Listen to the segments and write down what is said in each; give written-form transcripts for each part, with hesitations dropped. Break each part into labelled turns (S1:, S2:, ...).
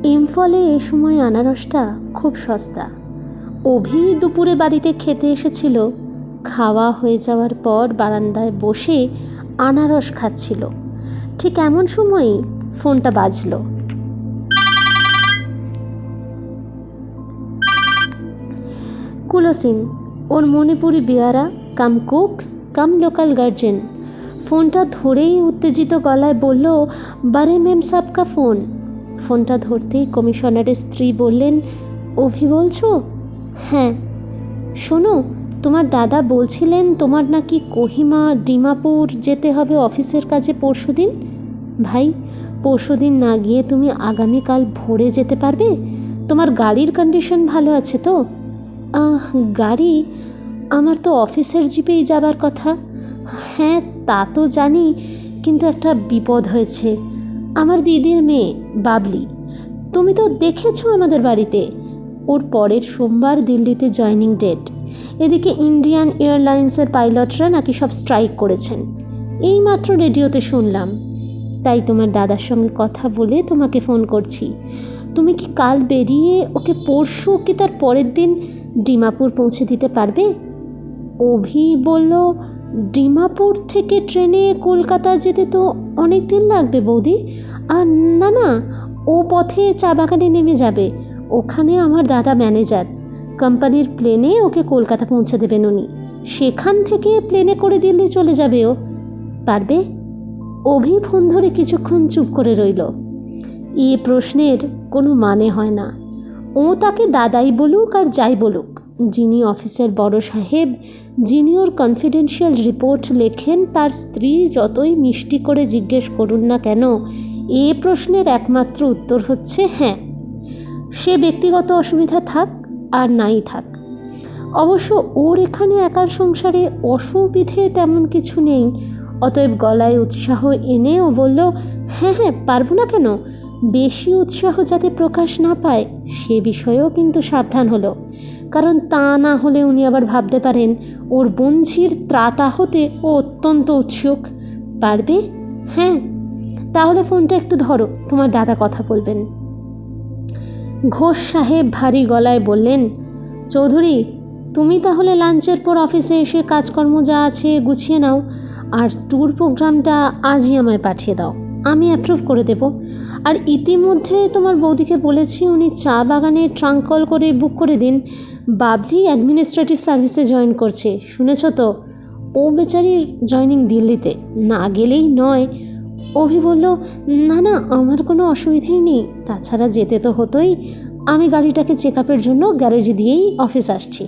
S1: ইম্ফলে এ সময় আনারসটা খুব সস্তা। অভি দুপুরে বাড়িতে খেতে এসেছিল। খাওয়া হয়ে যাওয়ার পর বারান্দায় বসে আনারস খাচ্ছিল। ঠিক এমন সময়ই ফোনটা বাজল। কুলো সিং, ওর মণিপুরি বেয়ারা কাম কুক কাম লোকাল গার্জেন। ফোনটা ধরেই উত্তেজিত গলায় বলল, বারে মেম সাবকা ফোন। ফোনটা ধরতেই কমিশনারের স্ত্রী বললেন, অভি বলছো? হ্যাঁ। শোনো, তোমার দাদা বলছিলেন তোমার নাকি কোহিমা ডিমাপুর যেতে হবে অফিসের কাজে পরশুদিন। ভাই, পরশুদিন না গিয়ে তুমি আগামীকাল ভোরে যেতে পারবে? তোমার গাড়ির কন্ডিশন ভালো আছে তো? গাড়ি? আমার তো অফিসের জিপেই যাবার কথা। হ্যাঁ, তা তো জানি, কিন্তু একটা বিপদ হয়েছে। আমার দিদির মেয়ে বাবলি, তুমি তো দেখেছো আমাদের বাড়িতে। ওর পরের সোমবার দিল্লিতে জয়নিং ডেট। এদিকে ইন্ডিয়ান এয়ারলাইন্সের পাইলটরা নাকি সব স্ট্রাইক করেছেন, এইমাত্র রেডিওতে শুনলাম। তাই তোমার দাদার সঙ্গে কথা বলে তোমাকে ফোন করছি। তুমি কি কাল বেরিয়ে ওকে পরশু কি তার পরের দিন ডিমাপুর পৌঁছে দিতে পারবে? অভি বলল, ডিমাপুর থেকে ট্রেনে কলকাতা যেতে তো অনেক দিন লাগবে বৌদি। আর না না, ও পথে চা বাগানে নেমে যাবে। ওখানে আমার দাদা ম্যানেজার। কোম্পানির প্লেনে ওকে কলকাতা পৌঁছে দেবেন উনি। সেখান থেকে প্লেনে করে দিল্লি চলে যাবে ও। পারবে? অভি ফোন ধরে কিছুক্ষণ চুপ করে রইল। এ প্রশ্নের কোনো মানে হয় না। ও তাকে দাদাই বলুক আর যাই বলুক, যিনি অফিসের বড় সাহেব, যিনি ওর কনফিডেন্সিয়াল রিপোর্ট লেখেন, তার স্ত্রী যতই মিষ্টি করে জিজ্ঞেস করুন না কেন, এ প্রশ্নের একমাত্র উত্তর হচ্ছে হ্যাঁ। সে ব্যক্তিগত অসুবিধা থাক আর নাই থাক। অবশ্য ওর এখানে একার সংসারে অসুবিধে তেমন কিছু নেই। অতএব গলায় উৎসাহ এনে ও বলল, হ্যাঁ হ্যাঁ, পারবো না কেন। বেশি উৎসাহ যাতে প্রকাশ না পায় সে বিষয়েও কিন্তু সাবধান হলো, কারণ তা না হলে উনি আবার ভাবতে পারেন ওর বঞ্ঝির ত্রাতা হতে ও অত্যন্ত উৎসুক। পারবে? হ্যাঁ। তাহলে ফোনটা একটু ধরো, তোমার দাদা কথা বলবেন। ঘোষ সাহেব ভারী গলায় বললেন, চৌধুরী, তুমি তাহলে লাঞ্চের পর অফিসে এসে কাজকর্ম যা আছে গুছিয়ে নাও, আর ট্যুর প্রোগ্রামটা আজই আমায় পাঠিয়ে দাও, আমি অ্যাপ্রুভ করে দেব। আর ইতিমধ্যে তোমার বৌদিকে বলেছি উনি চা বাগানে ট্রাঙ্ক কল করে বুক করে দিন। বাবলি অ্যাডমিনিস্ট্রেটিভ সার্ভিসে জয়েন করছে, শুনেছ তো? ও বেচারির জয়নিং দিল্লিতে, না গেলেই নয়। অভি বলল, না না, আমার কোনো অসুবিধেই নেই, তাছাড়া যেতে তো হতোই। আমি গাড়িটাকে চেক আপের জন্য গ্যারেজে দিয়েই অফিস আসছি।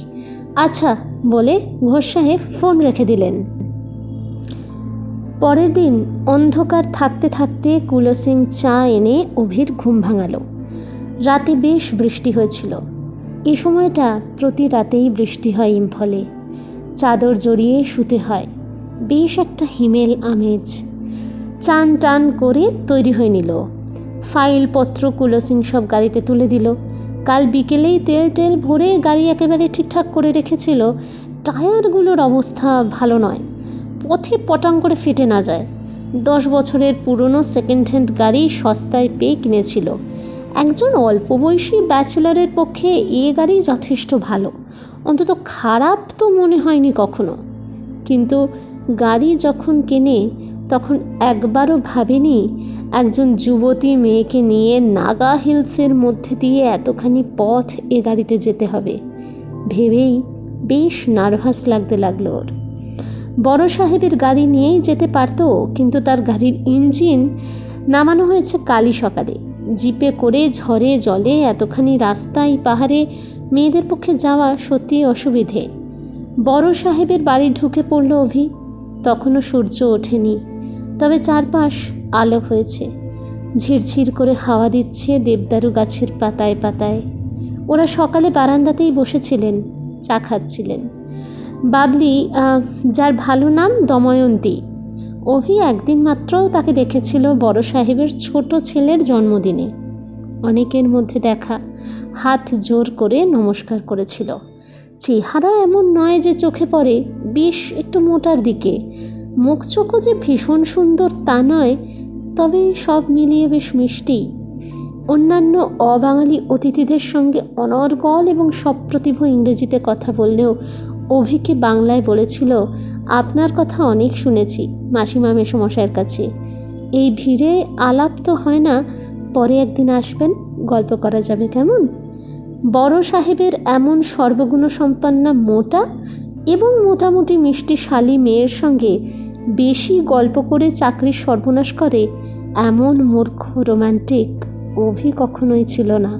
S1: আচ্ছা বলে ঘোষ সাহেব ফোন রেখে দিলেন। পরের দিন অন্ধকার থাকতে থাকতে কুলো সিং চা এনে অভির ঘুম ভাঙালো। রাতে বেশ বৃষ্টি হয়েছিল। এ সময়টা প্রতি রাতেই বৃষ্টি হয় ইম্ফলে। চাদর জড়িয়ে শুতে হয়। বেশ একটা হিমেল আমেজ। চান টান করে তৈরি হয়ে নিল। ফাইলপত্র কুলো সিং সব গাড়িতে তুলে দিল। কাল বিকেলেই তেল টেল ভরে গাড়ি একেবারে ঠিকঠাক করে রেখেছিল। টায়ারগুলোর অবস্থা ভালো নয়, পথে পটাং করে ফেটে না যায়। 10 বছরের পুরনো সেকেন্ড হ্যান্ড গাড়ি সস্তায় পেয়ে কিনেছিল। একজন অল্প বয়সী ব্যাচেলারের পক্ষে এ গাড়ি যথেষ্ট ভালো, অন্তত খারাপ তো মনে হয়নি কখনো। কিন্তু গাড়ি যখন কেনে তখন একবারও ভাবেনি একজন যুবতী মেয়েকে নিয়ে নাগা হিলসের মধ্যে দিয়ে এতখানি পথ এ গাড়িতে যেতে হবে। ভেবেই বেশ নার্ভাস লাগতে লাগলো ওর। বড় সাহেবের গাড়ি নিয়েই যেতে পারত, কিন্তু তার গাড়ির ইঞ্জিন নামানো হয়েছে কালই সকালে। জিপে করে ঝড়ে জলে এতখানি রাস্তায় পাহাড়ে মেয়েদের পক্ষে যাওয়া সত্যি অসুবিধে। বড় সাহেবের বাড়ি ঢুকে পড়ল অভি। তখনও সূর্য ওঠেনি, তবে চারপাশ আলো হয়েছে। ঝিরঝির করে হাওয়া দিচ্ছে দেবদারু গাছের পাতায় পাতায়। ওরা সকালে বারান্দাতেই বসেছিলেন, চা খাচ্ছিলেন। বাবলি, যার ভালো নাম দময়ন্তী, অভি একদিন মাত্র তাকে দেখেছিল বড় সাহেবের ছোট ছেলের জন্মদিনে। অনেকের মধ্যে দেখা, হাত জোর করে নমস্কার করেছিল। চেহারা এমন নয় যে চোখে পড়ে, বেশ একটু মোটার দিকে। মুখ চোখও যে ভীষণ সুন্দর তা নয়, তবে সব মিলিয়ে বেশ মিষ্টি। অন্যান্য অবাঙালি অতিথিদের সঙ্গে অনর্গল এবং সপ্রতিভ ইংরেজিতে কথা বললেও অভিকে বাংলায় বলেছিল, আপনার কথা অনেক শুনেছি মাসিমা মেসোমশাইয়ের কাছে। এই ভিড়ে আলাপ তো হয় না, পরে একদিন আসবেন, গল্প করা যাবে কেমন? বড় সাহেবের এমন সর্বগুণ সম্পন্না মোটা এবং মোটামুটি মিষ্টি শালী মেয়ের সঙ্গে বেশি গল্প করে চাকরির সর্বনাশ করে এমন মূর্খ রোম্যান্টিক অভি কখনোই ছিল না।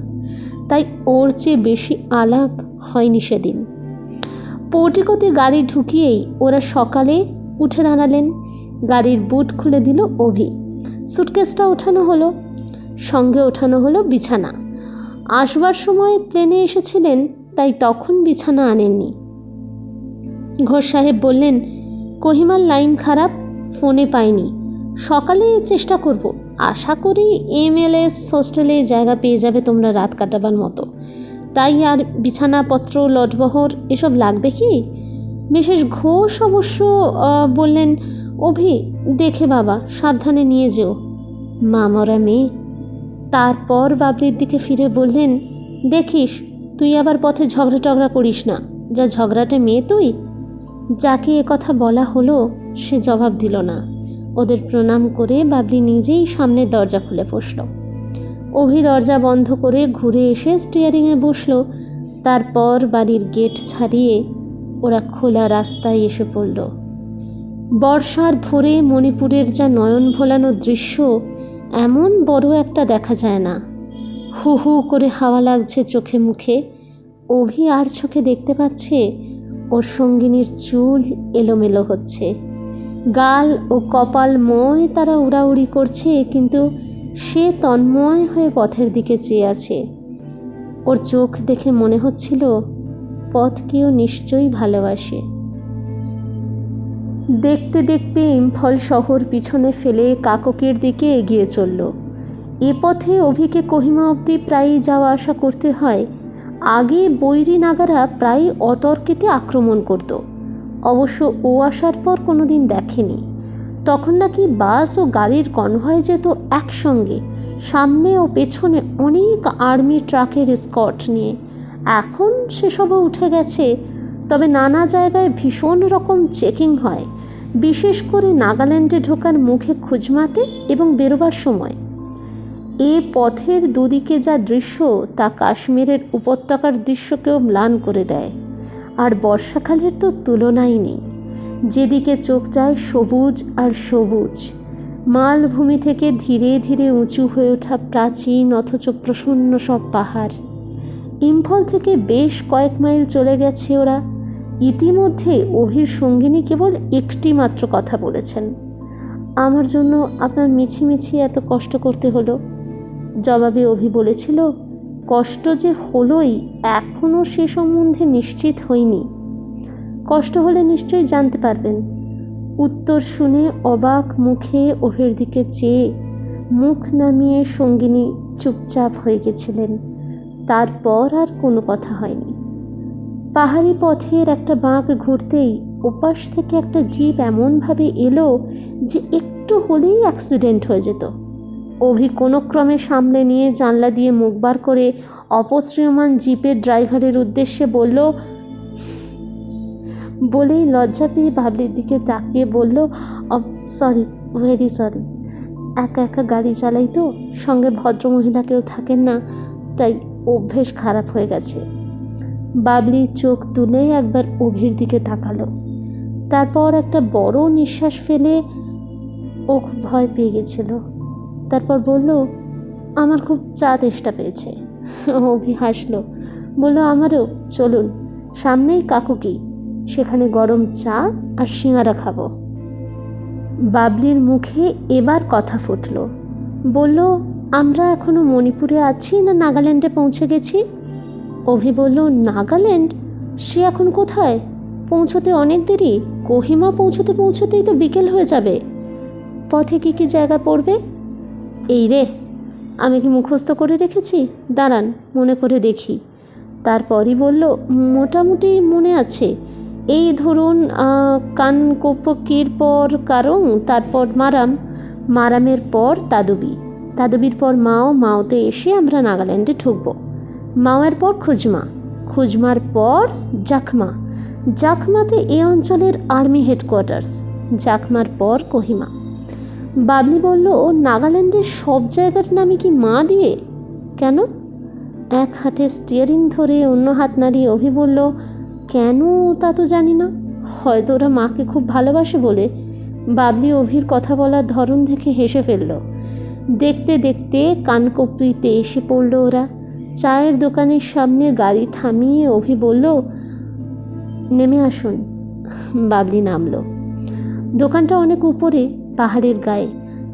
S1: তাই ওর চেয়ে বেশি আলাপ হয়নি সেদিন। পোর্টিকোতে গাড়ি ঢুকিয়েই ওরা সকালে উঠে দাঁড়ালেন। গাড়ির বুট খুলে দিল অভি। সুটকেসটা ওঠানো হলো, সঙ্গে ওঠানো হলো বিছানা। আসবার সময় প্লেনে এসেছিলেন, তাই তখন বিছানা আনেননি। ঘোষ সাহেব বললেন, কোহিমার লাইন খারাপ, ফোনে পাইনি, সকালে চেষ্টা করব, আশা করি MLS হোস্টেলে জায়গা পেয়ে যাবে তোমরা রাত কাটাবার মতো। তাই আর বিছানাপত্র লটবহর এসব লাগবে কি? মিসেস ঘোষ অবশ্য বললেন, অভি দেখে বাবা, সাবধানে নিয়ে যেও, মা মরা মেয়ে। তারপর বাবলির দিকে ফিরে বললেন, দেখিস তুই আবার পথে ঝগড়া টগড়া করিস না, যা ঝগড়াটে মেয়ে তুই। যাকে কথা বলা হলো সে জবাব দিল না। ওদের প্রণাম করে বাবলি নিজেই সামনের দরজা খুলে বসল। অভি দরজা বন্ধ করে ঘুরে এসে স্টিয়ারিংয়ে বসল। তারপর বাড়ির গেট ছাড়িয়ে ওরা খোলা রাস্তায় এসে পড়ল। বর্ষার ভোরে মণিপুরের যা নয়ন ভোলানো দৃশ্য এমন বড় একটা দেখা যায় না। হু হু করে হাওয়া লাগছে চোখে মুখে। অভি আর চোখে দেখতে পাচ্ছে ওর সঙ্গিনীর চুল এলোমেলো হচ্ছে, গাল ও কপালময় তারা উড়াউড়ি করছে, কিন্তু সে তন্ময় হয়ে পথের দিকে চেয়ে আছে। ওর চোখ দেখে মনে হচ্ছিল পথকেও নিশ্চয়ই ভালোবাসে। দেখতে দেখতে ইম্ফল শহর পিছনে ফেলে কাককের দিকে এগিয়ে চলল। এ পথে অভিকে কোহিমা অবধি প্রায়ই যাওয়া আসা করতে হয়। আগে বৈরী নাগারা প্রায় অতর্কিতে আক্রমণ করত। অবশ্য ও আসার পর কোনো দিন দেখেনি। তখন নাকি বাস ও গাড়ির কনভয় যেত একসঙ্গে, সামনে ও পেছনে অনেক আর্মি ট্রাকের স্কট নিয়ে। এখন সেসবও উঠে গেছে, তবে নানা জায়গায় ভীষণ রকম চেকিং হয়, বিশেষ করে নাগাল্যান্ডে ঢোকার মুখে খুজমাতে এবং বেরোবার সময়। এ পথের দুদিকে যা দৃশ্য তা কাশ্মীরের উপত্যকার দৃশ্যকেও ম্লান করে দেয়। আর বর্ষাকালের তো তুলনাই নেই। যেদিকে চোখ যায় সবুজ আর সবুজ। মালভূমি থেকে ধীরে ধীরে উঁচু হয়ে ওঠা প্রাচীন অথচ প্রসন্ন সব পাহাড়। ইম্ফল থেকে বেশ কয়েক মাইল চলে গেছে ওরা। ইতিমধ্যে অভির সঙ্গিনী কেবল একটি মাত্র কথা বলেছেন, আমার জন্য আপনার মিছিমিছি এত কষ্ট করতে হলো। জবাবে অভি বলেছিল, কষ্ট যে হলোই, এখনও সে সম্বন্ধে নিশ্চিত হইনি। কষ্ট হলে নিশ্চয়ই জানতে পারবেন। উত্তর শুনে অবাক মুখে অভির দিকে চেয়ে মুখ নামিয়ে সঙ্গিনী চুপচাপ হয়ে গেছিলেন। তারপর আর কোনো কথা হয়নি। পাহাড়ি পথের একটা বাঁক ঘুরতেই ওপাশ থেকে একটা জিপ এমনভাবে এলো যে একটু হলেই অ্যাক্সিডেন্ট হয়ে যেত। অভি কোনো ক্রমে সামলে নিয়ে জানলা দিয়ে মুখ বার করে অপসৃয়মান জিপের ড্রাইভারের উদ্দেশ্যে বলল, বলেই লজ্জা পেয়ে বাবলির দিকে তাকিয়ে বলল, সরি, ভেরি সরি। একা একা গাড়ি চালাই তো, সঙ্গে ভদ্রমহিলা কেউ থাকেন না, তাই অভ্যেস খারাপ হয়ে গেছে। বাবলি চোখ তুলে একবার অভির দিকে তাকালো। তারপর একটা বড় নিঃশ্বাস ফেলে ও খুব ভয় পেয়ে গেছিল। তারপর বলল, আমার খুব চা তেষ্টা পেয়েছে। অভি হাসলো, বলল, আমারও, চলুন, সামনেই কাকুকি, সেখানে গরম চা আর সিঙারা খাবো। বাবলির মুখে এবার কথা ফুটল। বলল, আমরা এখনো মণিপুরে আছি না নাগাল্যান্ডে পৌঁছে গেছি? অভি বলল, নাগাল্যান্ড? সে এখন কোথায়? পৌঁছতে অনেক দেরি। কোহিমা পৌঁছতে পৌঁছতেই তো বিকেল হয়ে যাবে। পথে কী কী জায়গা পড়বে? এই রে, আমি কি মুখস্থ করে রেখেছি? দাঁড়ান, মনে করে দেখি। তারপরই বলল, মোটামুটি মনে আছে। এই ধরুন, কানকোপকির পর কারং, তারপর মারাম, মারামের পর তাদুবি, দাদবির পর মাও, মাওতে এসে আমরা নাগাল্যান্ডে ঢুকবো। মাওয়ের পর খুজমা, খুজমার পর জাখমা, জাখমাতে এ অঞ্চলের আর্মি হেডকোয়ার্টার্স, জাখমার পর কোহিমা। বাবলি বলল, নাগাল্যান্ডের সব জায়গার নামই কি মা দিয়ে? কেন? এক হাতে স্টিয়ারিং ধরে অন্য হাত নাড়িয়ে অভি বলল, কেন তা তো জানি না, হয়তো ওরা মাকে খুব ভালোবাসে বলে। বাবলি অভির কথা বলার ধরন দেখে হেসে ফেলল। দেখতে দেখতে কানকপিতে এসে পড়ল ওরা। চায়ের দোকানের সামনে গাড়ি থামিয়ে অভি বলল, নেমে আসুন। বাবলি নামল। দোকানটা অনেক উপরে, পাহাড়ের গায়ে।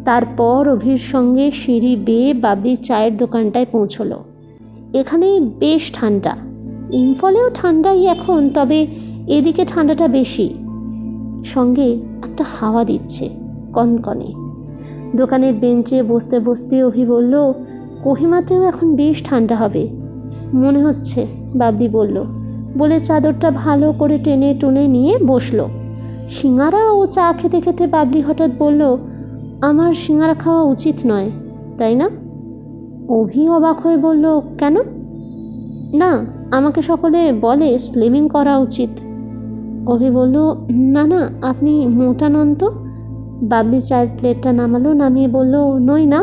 S1: তারপর অভির সঙ্গে সিঁড়ি বেয়ে বাবলি চায়ের দোকানটায় পৌঁছলো। এখানে বেশ ঠান্ডা, ইম্ফলেও ঠান্ডাই এখন, তবে এদিকে ঠান্ডাটা বেশি, সঙ্গে একটা হাওয়া দিচ্ছে কনকনে। দোকানের বেঞ্চে বসতে বসতে অভি বলল, কোহিমাতেও এখন বেশ ঠান্ডা হবে মনে হচ্ছে, বাবলি বলল, বলে চাদরটা ভালো করে টেনে টুনে নিয়ে বসলো। সিঙ্গারা ও চা খেতে খেতে বাবলি হঠাৎ বলল, আমার সিঙ্গারা খাওয়া উচিত নয়, তাই না? অভি অবাক হয়ে বলল, কেন? না, আমাকে সকলে বলে স্লিমিং করা উচিত। অভি বলল, না না, আপনি মোটা নন তো। বাবলি চায়ের প্লেটটা নামালো, নামিয়ে বলল, নই না,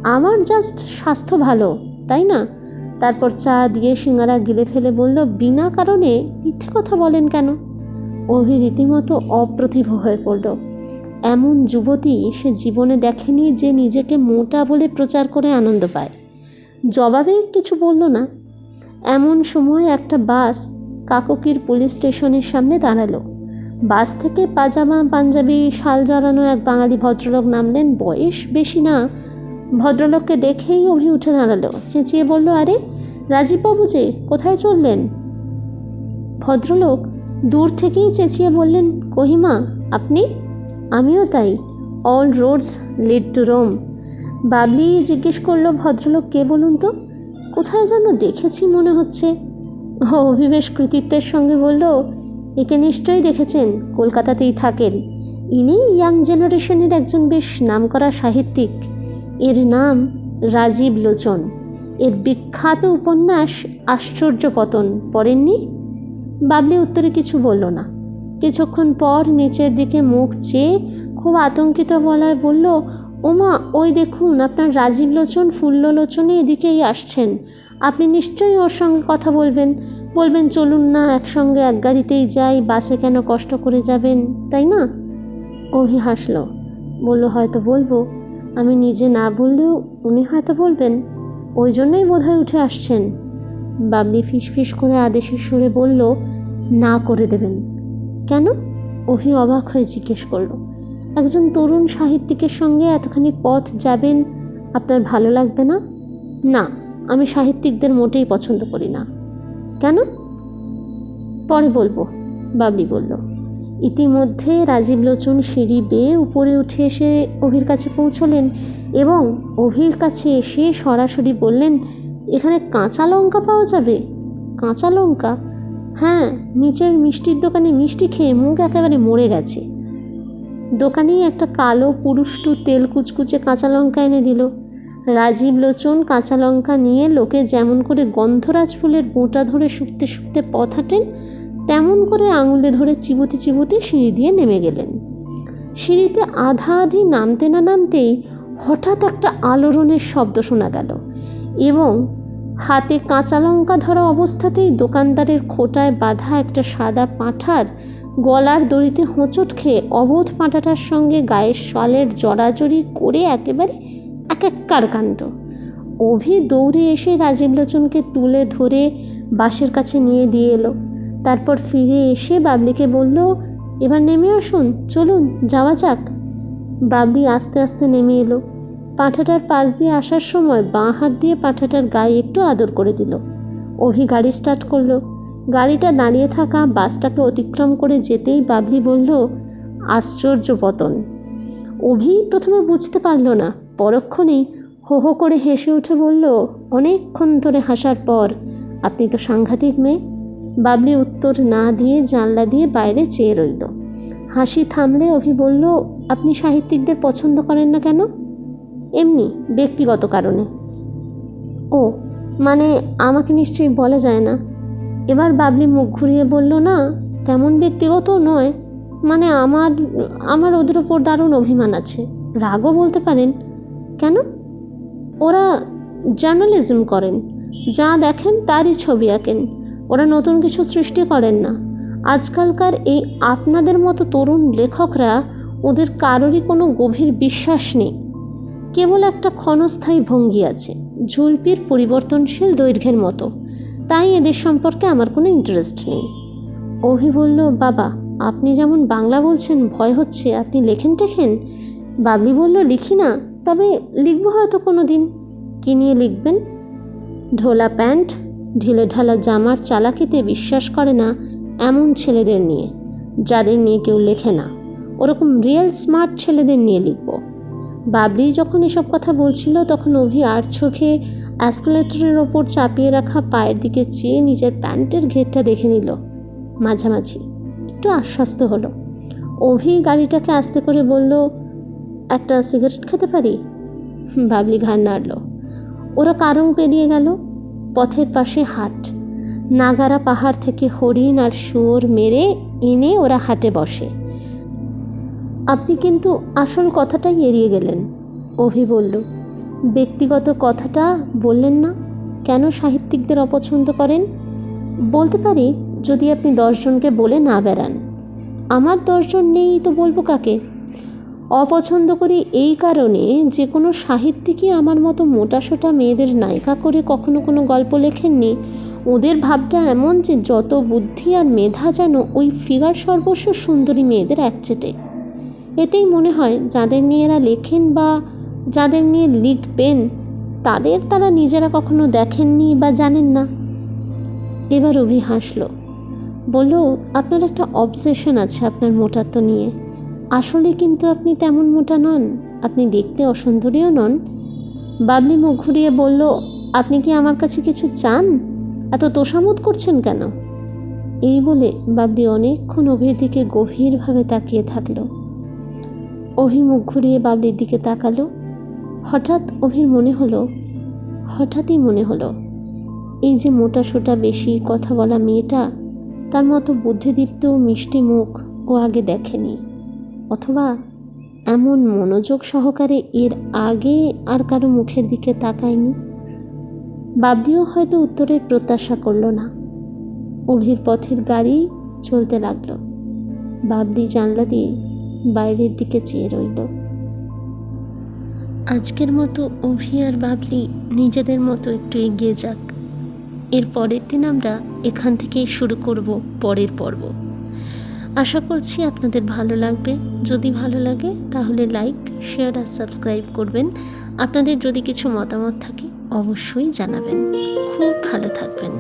S1: আমার জাস্ট স্বাস্থ্য ভালো, তাই না? তারপর চা দিয়ে সিঙ্গারা গিলে ফেলে বলল, বিনা কারণে মিথ্যে কথা বলেন কেন? অভি রীতিমতো অপ্রতিভ হয়ে পড়ল। এমন যুবতী সে জীবনে দেখেনি যে নিজেকে মোটা বলে প্রচার করে আনন্দ পায়। জবাবে কিছু বলল না। এমন সময় একটা বাস কাককির পুলিশ স্টেশনের সামনে দাঁড়ালো। বাস থেকে পাজামা পাঞ্জাবি শাল জড়ানো এক বাঙালি ভদ্রলোক নামলেন। বয়স বেশি না। ভদ্রলোককে দেখেই অভি উঠে দাঁড়ালো, চেঁচিয়ে বলল, আরে রাজীববাবু যে, কোথায় চললেন? ভদ্রলোক দূর থেকেই চেঁচিয়ে বললেন, কোহিমা, আপনি? আমিও তাই, all roads lead to Rome. Babli জিজ্ঞেস করলো, ভদ্রলোক কে বলুন তো? কোথায় যেন দেখেছি মনে হচ্ছে। অভিবেশ কৃতিত্বের সঙ্গে বলল, একে নিশ্চয়ই দেখেছেন, কলকাতাতেই থাকেন। ইনি ইয়াং জেনারেশনের একজন বেশ নামকরা সাহিত্যিক। এর নাম রাজীব লোচন। এর বিখ্যাত উপন্যাস আশ্চর্যপতন পড়েননি? বাবলি উত্তরে কিছু বলল না। কিছুক্ষণ পর নিচের দিকে মুখ চেয়ে খুব আতঙ্কিত গলায় বলল, ওমা, ওই দেখুন আপনার রাজীব লোচন ফুল্ললোচনে এদিকেই আসছেন। আপনি নিশ্চয়ই ওর সঙ্গে কথা বলবেন, বলবেন চলুন না একসঙ্গে এক গাড়িতেই যাই, বাসে কেন কষ্ট করে যাবেন, তাই না? অভি হাসল, বলল, হয়তো বলবো। আমি নিজে না বললেও উনি হয়তো বলবেন, ওই জন্যই বোধহয় উঠে আসছেন। বাবলি ফিসফিস করে আদেশের সুরে বলল, না করে দেবেন। কেন? অভি অবাক হয়ে জিজ্ঞেস করল। একজন তরুণ সাহিত্যিকের সঙ্গে এতখানি পথ যাবেন, আপনার ভালো লাগবে না? না, আমি সাহিত্যিকদের মোটেই পছন্দ করি না। কেন? পরে বলবো, বাবলি বলল। ইতিমধ্যে রাজীব লোচন সিঁড়ি বেয়ে উপরে উঠে এসে অভির কাছে পৌঁছলেন এবং অভির কাছে এসে সরাসরি বললেন, এখানে কাঁচা লঙ্কা পাওয়া যাবে? কাঁচা লঙ্কা? হ্যাঁ, নিচের মিষ্টির দোকানে মিষ্টি খেয়ে মুখ একেবারে মরে গেছে। দোকানি একটা কালো পুরুষ্টু তেল কুচকুচে কাঁচা লঙ্কা এনে দিল। রাজীব লোচন কাঁচা লঙ্কা নিয়ে লোকে যেমন করে গন্ধরাজ ফুলের বোঁটা ধরে শুকতে শুকতে পথ হাঁটেন, তেমন করে আঙুলে ধরে চিবুতে চিবুতে সিঁড়ি দিয়ে নেমে গেলেন। সিঁড়িতে আধা আধি নামতে না নামতেই হঠাৎ একটা আলোড়নের শব্দ শোনা গেল এবং হাতে কাঁচা লঙ্কা ধরা অবস্থাতেই দোকানদারের খোঁটায় বাঁধা একটা সাদা পাঁঠার গলার দড়িতে হোঁচট খেয়ে অবোধ পাঁঠাটার সঙ্গে গায়ের শালের জড়াজড়ি করে একেবারে একাকার কাণ্ড। অভি দৌড়ে এসে রাজীব লোচনকে তুলে ধরে বাসের কাছে নিয়ে দিয়ে এলো। তারপর ফিরে এসে বাবলিকে বলল, এবার নেমে আসুন, চলুন যাওয়া যাক। বাবলি আস্তে আস্তে নেমে এলো। পাঁঠাটার পাশ দিয়ে আসার সময় বাঁ হাত দিয়ে পাঁঠাটার গায়ে একটু আদর করে দিল। অভি গাড়ি স্টার্ট করলো। গাড়িটা দাঁড়িয়ে থাকা বাসটাকে অতিক্রম করে যেতেই বাবলি বলল, আশ্চর্য পতন। অভি প্রথমে বুঝতে পারল না, পরক্ষণেই হো হো করে হেসে উঠে বলল, অনেকক্ষণ ধরে হাসার পর, আপনি তো সাংঘাতিক মেয়ে। বাবলি উত্তর না দিয়ে জানলা দিয়ে বাইরে চেয়ে রইল। হাসি থামলে অভি বলল, আপনি সাহিত্যিকদের পছন্দ করেন না কেন? এমনি ব্যক্তিগত কারণে। ও মানে আমাকে নিশ্চয়ই বলা যায় না। এবার বাবলি মুখ ঘুরিয়ে বলল, না তেমন ব্যক্তিগত নয়, মানে আমার ওদের ওপর দারুণ অভিমান আছে, রাগও বলতে পারেন। কেন? ওরা জার্নালিজম করেন, যা দেখেন তারই ছবি আঁকেন, ওরা নতুন কিছু সৃষ্টি করেন না। আজকালকার এই আপনাদের মতো তরুণ লেখকরা, ওদের কারোরই কোনো গভীর বিশ্বাস নেই, কেবল একটা ক্ষণস্থায়ী ভঙ্গি আছে, ঝুলপির পরিবর্তনশীল দৈর্ঘ্যের মতো। তাই এদের সম্পর্কে আমার কোনো ইন্টারেস্ট নেই। অভি বলল, বাবা আপনি যেমন বাংলা বলছেন ভয় হচ্ছে, আপনি লেখেন টেখেন? বাবলি বলল, লিখি না, তবে লিখব হয়তো কোনো দিন। কী নিয়ে লিখবেন? ঢোলা প্যান্ট, ঢিলে ঢালা জামার চালাকিতে বিশ্বাস করে না এমন ছেলেদের নিয়ে, যাদের নিয়ে কেউ লেখে না, ওরকম রিয়েল স্মার্ট ছেলেদের নিয়ে লিখব। বাবলি যখন এসব কথা বলছিল তখন অভি আর চোখে অ্যাসকেলেটরের ওপর চাপিয়ে রাখা পায়ের দিকে চেয়ে নিজের প্যান্টের ঘেরটা দেখে নিল। মাঝামাঝি একটু আশ্বস্ত হলো। অভি গাড়িটাকে আস্তে করে বলল, একটা সিগারেট খেতে পারি? বাবলি ঘাড় নাড়ল। ওরা কারং পেরিয়ে গেল। পথের পাশে হাট, নাগারা পাহাড় থেকে হরিণ আর শুয়োর মেরে এনে ওরা হাটে বসে। আপনি কিন্তু আসল কথাটাই এড়িয়ে গেলেন, অভি বলল। ব্যক্তিগত কথাটা বললেন না, কেন সাহিত্যিকদের অপছন্দ করেন? বলতে পারি, যদি আপনি 10 জনকে বলে না বেড়ান। আমার 10 জন নেই তো বলবো কাকে? অপছন্দ করি এই কারণে, যে কোনো সাহিত্যিকই আমার মতো মোটাসোটা মেয়েদের নায়িকা করে কখনো কোনো গল্প লেখেননি। ওদের ভাবটা এমন যে যত বুদ্ধি আর মেধা যেন ওই ফিগার সর্বস্ব সুন্দরী মেয়েদের একচেটে। এতেই মনে হয় যাদের নিয়ে এরা লেখেন বা যাদের নিয়ে লিখবেন, তারা নিজেরা কখনো দেখেননি বা জানেন না। এবার অভি হাসল, বলল, আপনার একটা অবসেশন আছে আপনার মোটাত্ব নিয়ে। আসলে কিন্তু আপনি তেমন মোটা নন, আপনি দেখতে অসুন্দরীও নন। বাবলি মুখ ঘুরিয়ে বলল, আপনি কি আমার কাছে কিছু চান? এত তোষামোদ করছেন কেন? এই বলে বাবলি অনেকক্ষণ অভির দিকে গভীরভাবে তাকিয়ে থাকলো। অভি মুখ ঘুরিয়ে বাবলির দিকে তাকালো। হঠাৎই মনে হলো এই যে মোটা সোটা বেশি কথা বলা মেয়েটা, তার মতো বুদ্ধিদীপ্ত মিষ্টি মুখ ও আগে দেখেনি, অথবা এমন মনোযোগ সহকারে এর আগে আর কারো মুখের দিকে তাকায়নি। বাবলিও হয়তো উত্তরের প্রত্যাশা করল না। অভির পথের গাড়ি চলতে লাগলো। বাবলি জানলা দিয়ে বাইরের দিকে চেয়ে রইল। আজকের মতো অভি আর বাবলি নিজেদের মতো একটু এগিয়ে যাক। এর পরের দিন আমরা এখান থেকেই শুরু করব পরের পর্ব। আশা করছি আপনাদের ভালো লাগবে। যদি ভালো লাগে তাহলে লাইক, শেয়ার আর সাবস্ক্রাইব করবেন। আপনাদের যদি কিছু মতামত থাকে অবশ্যই জানাবেন। খুব ভালো থাকবেন।